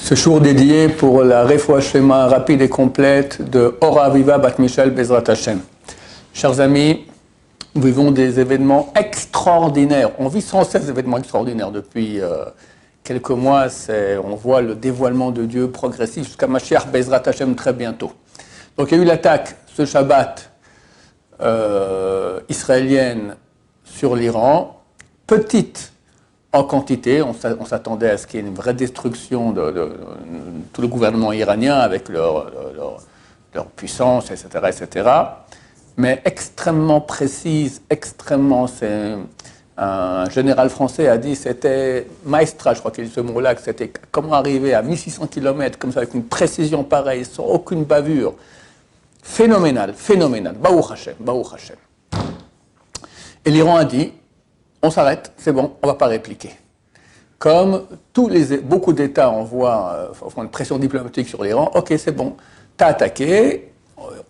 Ce jour dédié pour la Refoua Shlema rapide et complète de Ora Aviva Bat Michel Bezrat Hashem. Chers amis, nous vivons des événements extraordinaires. On vit sans cesse des événements extraordinaires depuis quelques mois. On voit le dévoilement de Dieu progressif jusqu'à Mashiach Bezrat Hashem très bientôt. Donc il y a eu l'attaque ce Shabbat israélienne sur l'Iran, petite en quantité. On s'attendait à ce qu'il y ait une vraie destruction de tout le gouvernement iranien avec leur puissance, etc., etc. Mais extrêmement précise, extrêmement... Un général français a dit, c'était maestra, je crois qu'il dit ce mot-là, que c'était comment arriver à 1600 km, comme ça, avec une précision pareille, sans aucune bavure. Phénoménal, phénoménal. Baruch Hashem, Baruch Hashem. Et l'Iran a dit, on s'arrête, c'est bon, on ne va pas répliquer. Comme beaucoup d'États envoient une pression diplomatique sur l'Iran, ok, c'est bon, t'as attaqué,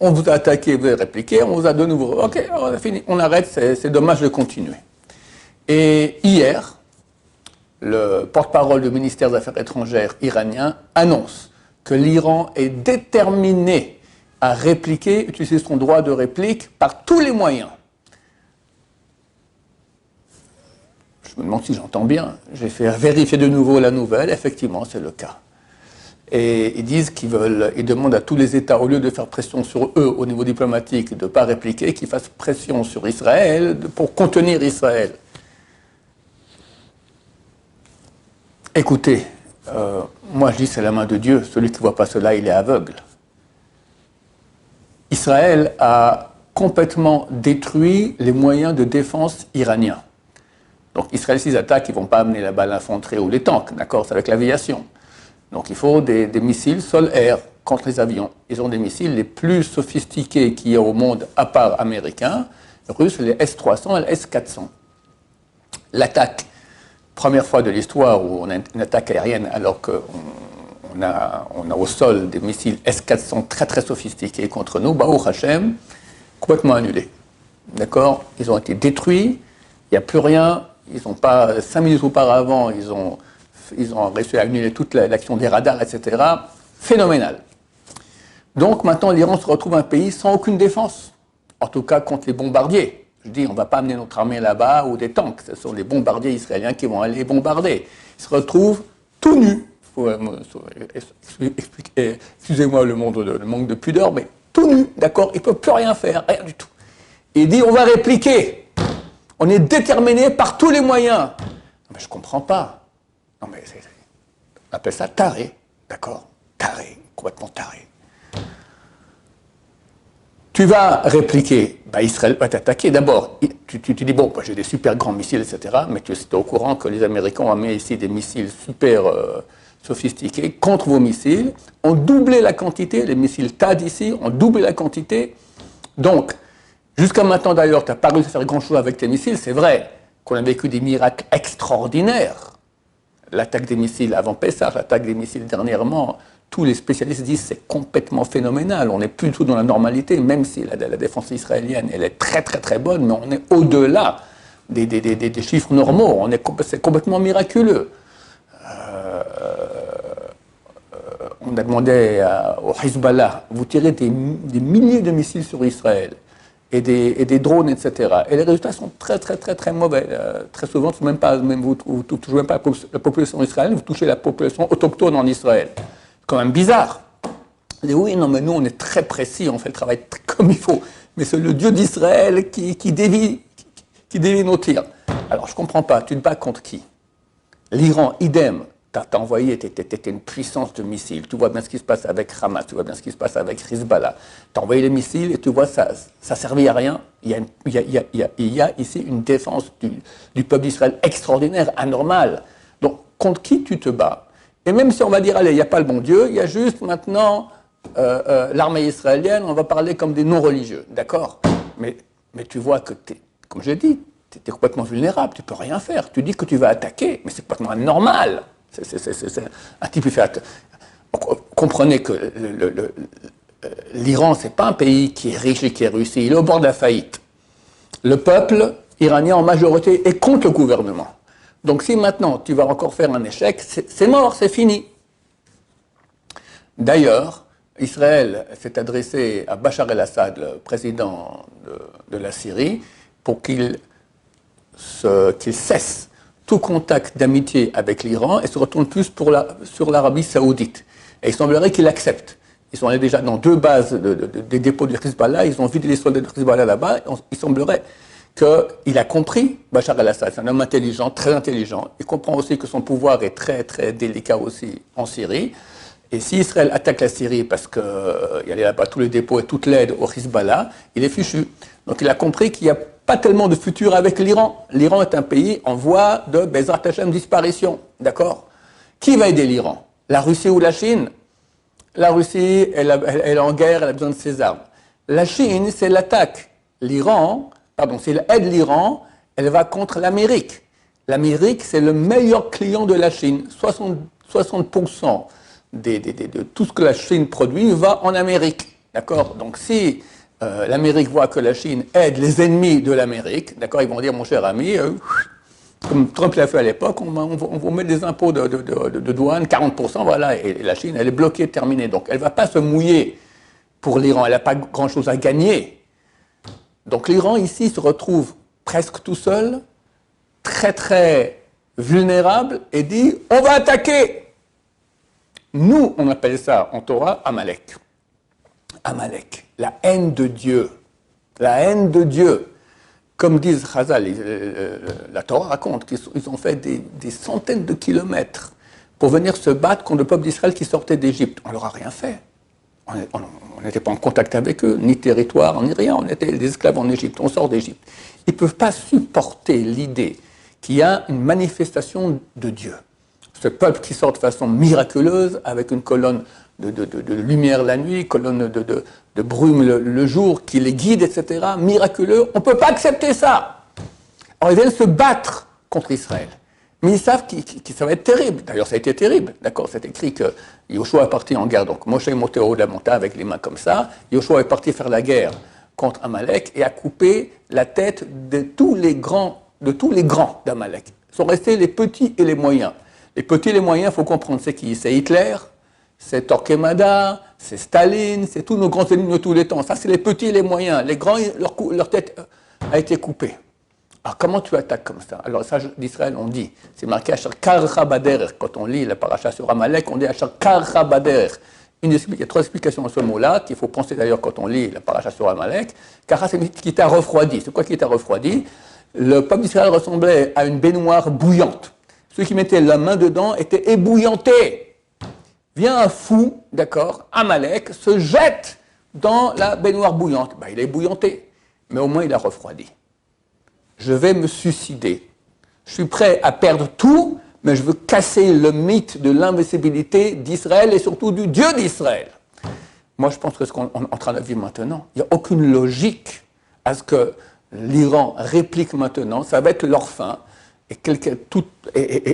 on vous a attaqué, vous avez répliqué, on vous a de nouveau, ok, on a fini, on arrête, c'est dommage de continuer. Et hier, le porte-parole du ministère des Affaires étrangères iranien annonce que l'Iran est déterminé à répliquer, utiliser son droit de réplique par tous les moyens. Je me demande si j'entends bien. J'ai fait vérifier de nouveau la nouvelle. Effectivement, c'est le cas. Et ils disent ils demandent à tous les États, au lieu de faire pression sur eux au niveau diplomatique, de ne pas répliquer, qu'ils fassent pression sur Israël pour contenir Israël. Écoutez, moi je dis c'est la main de Dieu. Celui qui ne voit pas cela, il est aveugle. Israël a complètement détruit les moyens de défense iraniens. Donc Israël, s'ils attaquent, ils ne vont pas amener là-bas l'infanterie ou les tanks, d'accord, c'est avec l'aviation. Donc il faut des missiles sol-air contre les avions. Ils ont des missiles les plus sophistiqués qu'il y a au monde, à part américains, russes, les S-300 et les S-400. L'attaque, première fois de l'histoire où on a une attaque aérienne alors qu'on a au sol des missiles S-400 très très sophistiqués contre nous, Baruch Hashem, complètement annulés. D'accord? Ils ont été détruits, il n'y a plus rien. Ils n'ont pas, 5 minutes auparavant, ils ont réussi à annuler toute l'action des radars, etc. Phénoménal. Donc maintenant, l'Iran se retrouve un pays sans aucune défense, en tout cas contre les bombardiers. Je dis, on ne va pas amener notre armée là-bas ou des tanks, ce sont les bombardiers israéliens qui vont aller bombarder. Ils se retrouvent tout nus. Excusez-moi le manque de pudeur, mais tout nus, d'accord? Ils ne peuvent plus rien faire, rien du tout. Et il dit, on va répliquer. On est déterminé par tous les moyens. Non, mais je ne comprends pas. Non, mais on appelle ça taré, d'accord? Taré, complètement taré. Tu vas répliquer, Israël va t'attaquer. D'abord, tu dis, bon, j'ai des super grands missiles, etc., mais tu es au courant que les Américains ont amené ici des missiles super sophistiqués contre vos missiles, ont doublé la quantité, les missiles THAAD ici ont doublé la quantité. Donc, jusqu'à maintenant, d'ailleurs, tu n'as pas réussi à faire grand-chose avec tes missiles. C'est vrai qu'on a vécu des miracles extraordinaires. L'attaque des missiles avant Pessah, l'attaque des missiles dernièrement, tous les spécialistes disent que c'est complètement phénoménal. On n'est plus du tout dans la normalité, même si la défense israélienne, elle est très très très bonne, mais on est au-delà des chiffres normaux. C'est complètement miraculeux. On a demandé au Hezbollah, vous tirez des milliers de missiles sur Israël. Et des drones, etc. Et les résultats sont très, très, très, très mauvais. Très souvent, vous ne touchez même pas la population israélienne, vous touchez la population autochtone en Israël. C'est quand même bizarre. Vous dites, oui, non, mais nous, on est très précis, on fait le travail comme il faut. Mais c'est le Dieu d'Israël qui dévie nos tirs. Alors, je ne comprends pas, tu te bats contre qui? L'Iran, idem. T'as envoyé, t'étais une puissance de missiles. Tu vois bien ce qui se passe avec Hamas, tu vois bien ce qui se passe avec Hezbollah. T'as envoyé les missiles et tu vois, ça servait à rien. Il y a ici une défense du peuple d'Israël extraordinaire, anormale. Donc, contre qui tu te bats? Et même si on va dire, allez, il n'y a pas le bon Dieu, il y a juste maintenant l'armée israélienne, on va parler comme des non-religieux, d'accord? Mais tu vois que, comme je l'ai dit, tu es complètement vulnérable, tu ne peux rien faire. Tu dis que tu vas attaquer, mais c'est complètement anormal. C'est un type qui fait... Comprenez que l'Iran, ce n'est pas un pays qui est riche et qui est réussi. Il est au bord de la faillite. Le peuple iranien, en majorité, est contre le gouvernement. Donc si maintenant, tu vas encore faire un échec, c'est mort, c'est fini. D'ailleurs, Israël s'est adressé à Bachar el-Assad, le président de la Syrie, pour qu'il cesse tout contact d'amitié avec l'Iran et se retourne plus sur l'Arabie saoudite. Et il semblerait qu'il accepte. Ils sont allés déjà dans 2 bases des dépôts du Hezbollah, ils ont vidé les soldats du Hezbollah là-bas. Il semblerait qu'il a compris, Bachar el-Assad, c'est un homme intelligent, très intelligent. Il comprend aussi que son pouvoir est très, très délicat aussi en Syrie. Et si Israël attaque la Syrie parce qu'il y a là-bas tous les dépôts et toute l'aide au Hezbollah, il est fichu. Donc il a compris qu'il n'y a pas tellement de futur avec l'Iran. L'Iran est un pays en voie de Bezrat Hashem disparition. D'accord? Qui va aider l'Iran? La Russie ou la Chine? La Russie, elle est en guerre, elle a besoin de ses armes. La Chine, c'est l'attaque. Si elle aide l'Iran, elle va contre l'Amérique. L'Amérique, c'est le meilleur client de la Chine. 60% de tout ce que la Chine produit va en Amérique. D'accord? Donc si l'Amérique voit que la Chine aide les ennemis de l'Amérique, d'accord, ils vont dire, mon cher ami, comme Trump l'a fait à l'époque, on vous met des impôts de douane, 40%, voilà, et la Chine, elle est bloquée, terminée. Donc, elle ne va pas se mouiller pour l'Iran, elle n'a pas grand-chose à gagner. Donc, l'Iran, ici, se retrouve presque tout seul, très, très vulnérable, et dit, on va attaquer. Nous, on appelle ça, en Torah, Amalek. Amalek, la haine de Dieu. La haine de Dieu. Comme disent Chazal, la Torah raconte qu'ils ont fait des centaines de kilomètres pour venir se battre contre le peuple d'Israël qui sortait d'Égypte. On ne leur a rien fait. On n'était pas en contact avec eux, ni territoire, ni rien. On était des esclaves en Égypte, on sort d'Égypte. Ils ne peuvent pas supporter l'idée qu'il y a une manifestation de Dieu. Ce peuple qui sort de façon miraculeuse, avec une colonne de lumière la nuit, colonne de brume le jour, qui les guide, etc., miraculeux, on ne peut pas accepter ça. Alors ils viennent se battre contre Israël. Mais ils savent que ça va être terrible. D'ailleurs, ça a été terrible. D'accord, c'est écrit que Yoshua est parti en guerre. Donc Moshe est monté au haut de la montagne avec les mains comme ça. Yoshua est parti faire la guerre contre Amalek et a coupé la tête de tous les grands d'Amalek. Sont restés les petits et les moyens. Les petits et les moyens, il faut comprendre, c'est qui? C'est Hitler, c'est Torquemada, c'est Staline, c'est tous nos grands ennemis de tous les temps. Ça, c'est les petits et les moyens. Les grands, leur tête a été coupée. Alors, comment tu attaques comme ça? Alors, ça, d'Israël, on dit, c'est marqué Asher Karcha Bader. Quand on lit la paracha sur Amalek, on dit Asher Karcha Bader. Il y a 3 explications à ce mot-là, qu'il faut penser d'ailleurs quand on lit la paracha sur Amalek. Karcha, c'est qui t'a refroidi. C'est quoi qui t'a refroidi? Le peuple d'Israël ressemblait à une baignoire bouillante. Ceux qui mettaient la main dedans étaient ébouillantés. Vient un fou, d'accord, Amalek, se jette dans la baignoire bouillante. Ben, il est ébouillanté, mais au moins il a refroidi. Je vais me suicider. Je suis prêt à perdre tout, mais je veux casser le mythe de l'invincibilité d'Israël et surtout du Dieu d'Israël. Moi, je pense que ce qu'on est en train de vivre maintenant, il n'y a aucune logique à ce que l'Iran réplique maintenant. Ça va être leur fin. Et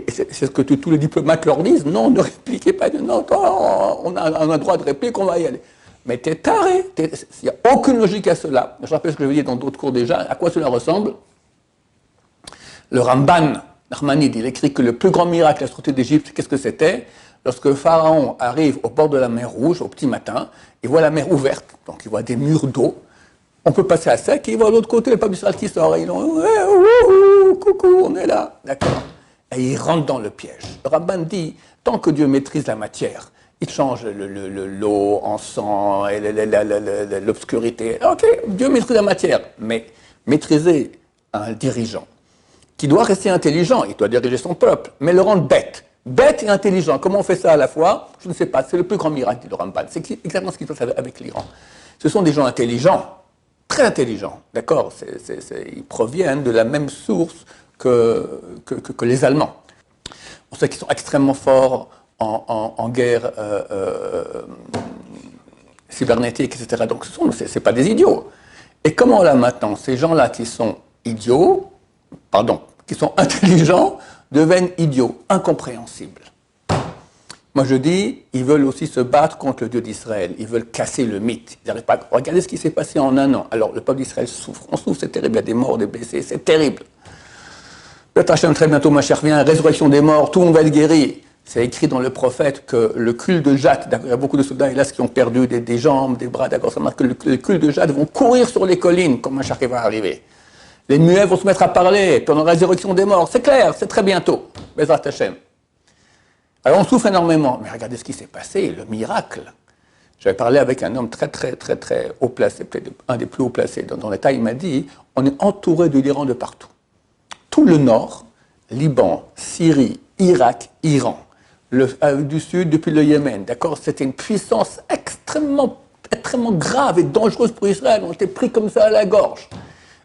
c'est ce que tous les diplomates leur disent. Non, ne répliquez pas. Non, on a un droit de réplique, on va y aller. Mais t'es taré. Il n'y a aucune logique à cela. Je rappelle ce que je vous dis dans d'autres cours déjà. À quoi cela ressemble? Le Ramban, Nachmanide, il écrit que le plus grand miracle à la sortie d'Égypte, qu'est-ce que c'était? Lorsque le Pharaon arrive au bord de la mer Rouge, au petit matin, il voit la mer ouverte, donc il voit des murs d'eau. On peut passer à sec, et il voit de l'autre côté le peuple d'Israël qui sort, et ils ont coucou, on est là, d'accord. Et il rentre dans le piège. Le Ramban dit, tant que Dieu maîtrise la matière, il change l'eau en sang, et l'obscurité. Ok, Dieu maîtrise la matière, mais maîtriser un dirigeant qui doit rester intelligent, il doit diriger son peuple, mais le rendre bête. Bête et intelligent. Comment on fait ça à la fois? Je ne sais pas. C'est le plus grand miracle, dit le Ramban. C'est exactement ce qui se passe avec l'Iran. Ce sont des gens intelligents, très intelligents, d'accord? Ils proviennent de la même source que les Allemands. On sait qu'ils sont extrêmement forts en guerre cybernétique, etc. Donc ce n'est pas des idiots. Et comment là maintenant, ces gens-là qui sont idiots, qui sont intelligents, deviennent idiots, incompréhensibles. Moi je dis, ils veulent aussi se battre contre le Dieu d'Israël, ils veulent casser le mythe. Ils n'arrivent pas. Regardez ce qui s'est passé en un an. Alors le peuple d'Israël souffre, on souffre, c'est terrible, il y a des morts, des blessés, c'est terrible. Le Hachem très bientôt, ma chère, vient, résurrection des morts, tout le monde va être guéri. C'est écrit dans le prophète que le cul de Jade, il y a beaucoup de soldats hélas qui ont perdu des jambes, des bras, d'accord, ça marque que le cul de Jade vont courir sur les collines quand Mashiach va arriver. Les muets vont se mettre à parler pendant la résurrection des morts, c'est clair, c'est très bientôt, Bezrat Hashem. Alors on souffre énormément, mais regardez ce qui s'est passé, le miracle. J'avais parlé avec un homme très haut placé, peut-être un des plus haut placés dans l'État, il m'a dit, on est entouré de l'Iran de partout. Tout le nord, Liban, Syrie, Irak, Iran, du sud depuis le Yémen, d'accord, c'était une puissance extrêmement grave et dangereuse pour Israël, on était pris comme ça à la gorge.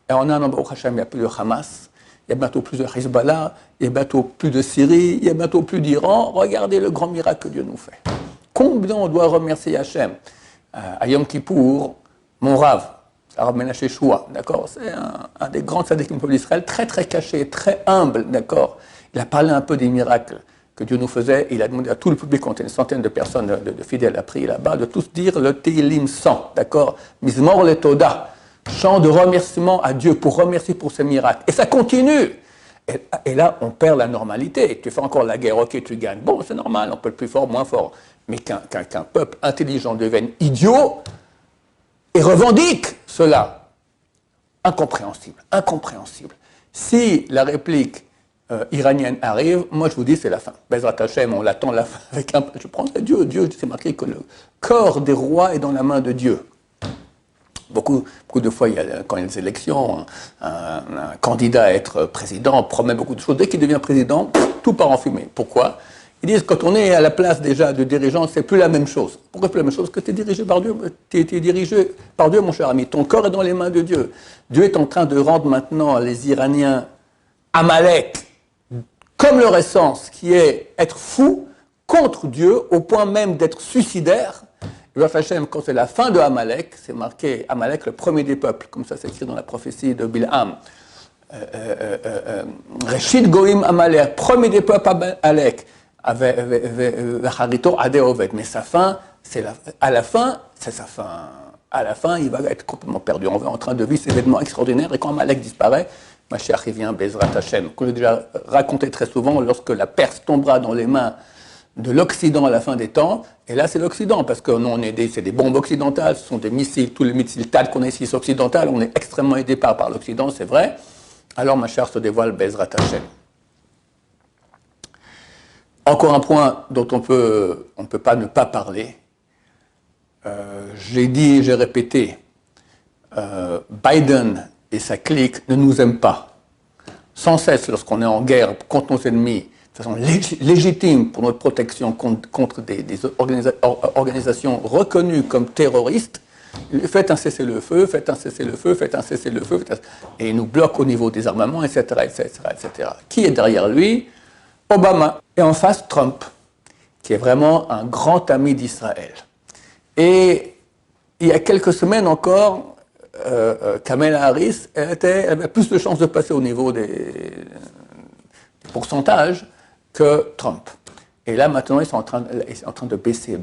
Et on a un endroit où il n'y a plus de Hamas, il y a bientôt plus de Hezbollah, il y a bientôt plus de Syrie, il y a bientôt plus d'Iran. Regardez le grand miracle que Dieu nous fait. Combien on doit remercier Hachem. À Yom Kippour, mon Rav, Rav Menachem Shua, d'accord, c'est un des grands tzadikim du peuple d'Israël, très caché, très humble, d'accord. Il a parlé un peu des miracles que Dieu nous faisait. Il a demandé à tout le public, on était une centaine de personnes, de fidèles à prier là-bas, de tous dire le Tehillim 100, d'accord, Mizmor le Toda. Chant de remerciement à Dieu pour remercier pour ces miracles. Et ça continue. Et là, on perd la normalité. Tu fais encore la guerre, ok, tu gagnes. Bon, c'est normal, on peut être plus fort, moins fort. Mais qu'un peuple intelligent devienne idiot et revendique cela. Incompréhensible. Si la réplique iranienne arrive, moi je vous dis, c'est la fin. Bezrat Hashem, on l'attend la fin avec un... Je prends Dieu, c'est marqué que le corps des rois est dans la main de Dieu. Beaucoup de fois, quand il y a des élections, un candidat à être président promet beaucoup de choses. Dès qu'il devient président, tout part en fumée. Pourquoi? Ils disent que quand on est à la place déjà de dirigeant, c'est plus la même chose. Pourquoi plus la même chose? Parce que tu es dirigé par Dieu. Tu es dirigé par Dieu, mon cher ami. Ton corps est dans les mains de Dieu. Dieu est en train de rendre maintenant les Iraniens Amalek, comme leur essence, qui est être fou contre Dieu, au point même d'être suicidaire. Hashem, quand c'est la fin de Amalek, c'est marqué Amalek, le premier des peuples, comme ça c'est écrit dans la prophétie de Bilham. Reshit Goïm Amalek, premier des peuples Amalek, Vecharito Adeovet. Mais sa fin, à la fin, c'est sa fin. À la fin, il va être complètement perdu. On est en train de vivre ces événements extraordinaires. Et quand Amalek disparaît, Mashiach revient, Bezrat Hashem. Comme j'ai déjà raconté très souvent, lorsque la Perse tombera dans les mains de l'Occident à la fin des temps, et là c'est l'Occident, parce que nous c'est des bombes occidentales, ce sont des missiles, tous les missiles THAAD qu'on a ici sont occidentaux, on est extrêmement aidé par l'Occident, c'est vrai. Alors Mashiach se dévoile Bezrat Hashem. Encore un point dont on peut pas ne pas parler. J'ai dit et j'ai répété, Biden et sa clique ne nous aiment pas. Sans cesse, lorsqu'on est en guerre contre nos ennemis, de façon légitime pour notre protection contre des organisations reconnues comme terroristes, faites un cessez-le-feu, et ils nous bloquent au niveau des armements, etc., etc. Qui est derrière lui? Obama. Et en face, Trump, qui est vraiment un grand ami d'Israël. Et il y a quelques semaines encore, Kamala Harris, elle avait plus de chances de passer au niveau des pourcentages que Trump. Et là, maintenant, ils sont en train de baisser.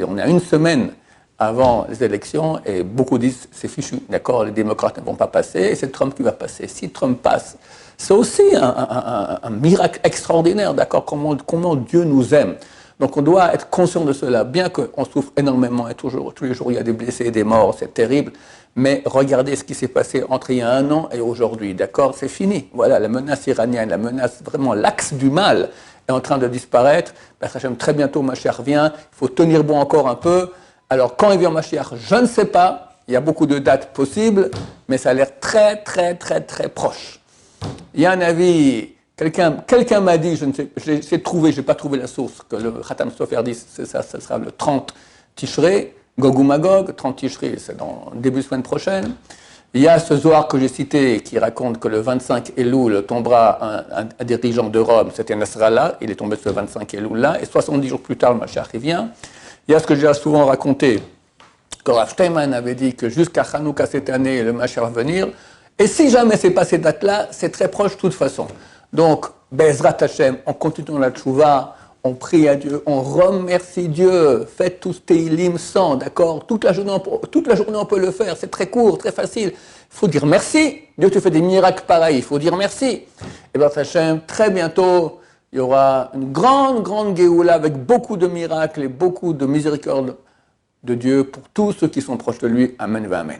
On est à une semaine avant les élections et beaucoup disent c'est fichu, d'accord, les démocrates ne vont pas passer et c'est Trump qui va passer. Si Trump passe, c'est aussi un miracle extraordinaire, d'accord, comment Dieu nous aime. Donc on doit être conscient de cela, bien qu'on souffre énormément et tous les jours il y a des blessés et des morts, c'est terrible, mais regardez ce qui s'est passé entre il y a un an et aujourd'hui, d'accord, c'est fini. Voilà, la menace iranienne, la menace, vraiment l'axe du mal est en train de disparaître. Hashem, très bientôt Mashiach vient, il faut tenir bon encore un peu. Alors quand il vient Mashiach, je ne sais pas, il y a beaucoup de dates possibles, mais ça a l'air très proche. Il y a un avis, quelqu'un m'a dit, je ne sais, j'ai pas trouvé la source, que le Khatam Sofer dit, ça sera le 30 Tishrei, Gog ou Magog, 30 Tishrei, c'est dans début de semaine prochaine. Il y a ce Zohar que j'ai cité qui raconte que le 25 Elul tombera un dirigeant de Rome, c'était Nasrallah, il est tombé ce 25 Elul-là, et 70 jours plus tard, le Mashiach vient. Il y a ce que j'ai souvent raconté, que Rav Steinman avait dit que jusqu'à Hanouka cette année, le Mashiach va venir. Et si jamais c'est pas ces dates-là, c'est très proche de toute façon. Donc, Bezrat Hashem, on continue dans la tchouva, on prie à Dieu, on remercie Dieu, faites tous Tehillim 100, d'accord, toute la journée on peut le faire, c'est très court, très facile. Il faut dire merci. Dieu te fait des miracles pareils, il faut dire merci. Et Bezrat Hashem, très bientôt, il y aura une grande, grande Géoula avec beaucoup de miracles et beaucoup de miséricorde de Dieu pour tous ceux qui sont proches de lui. Amen, amen.